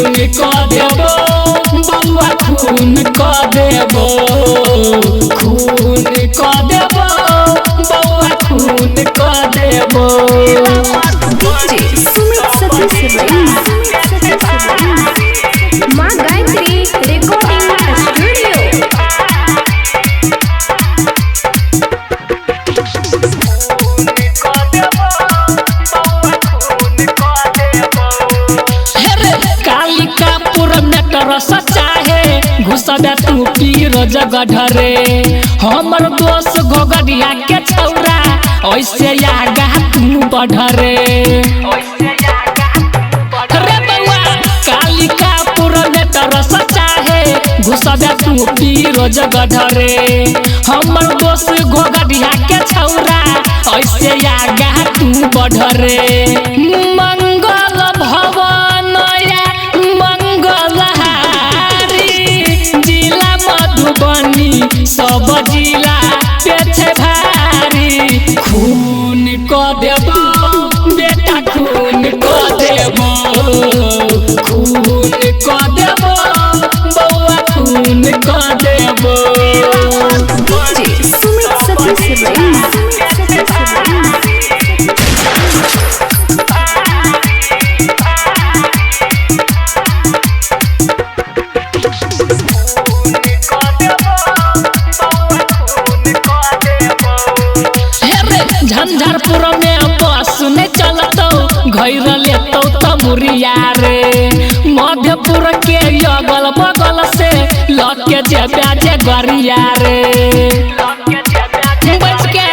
खून क देबो बउआ खून क देबो खून क देबो बउआ खून क देबो डीजे सुमित सतीश मां गायत्री रिकॉर्डिंग स्टूडियो। सच्चा है घुसबे तू पीर जगढ़े हमर दोस्त घोगड़िया के छौरा ऐसे आगा तू बढ़रे रे बउआ कालिकापुर में तर सच्चा है घुसबे तू पीर जगढ़े हमर दोस्त घोगड़िया के छौरा ऐसे आगा तू बढ़रे मंगल भवन सब जिला पेछे भारी खून क देबो बेटा खून क देबो खून क देबो बउआ खून क देबो डीजे सुमित सतीश झंझारपुर में बस नहीं चलतो घर लेतो तमुरिया रे मध्यपुर के अगल बगल से लके जेबे जे गरिया रे बच के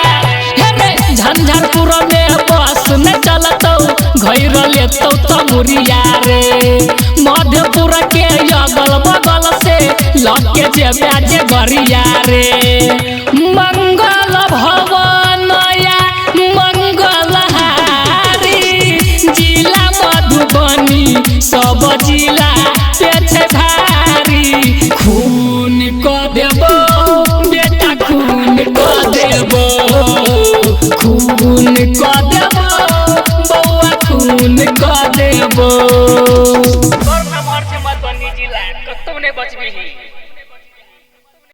हे झंझारपुर में बस नहीं चलतो घर लेतो तमुरिया रे मध्यपुर के अगल बगल से लके जेबे जे गरिया रे मंगल भवन सब जिला पेछे भारी खून क देबो बेटा खून क देबो खून क देबो बउआ खून क देबो मत बनी जिला कतौ नहीं बचबी।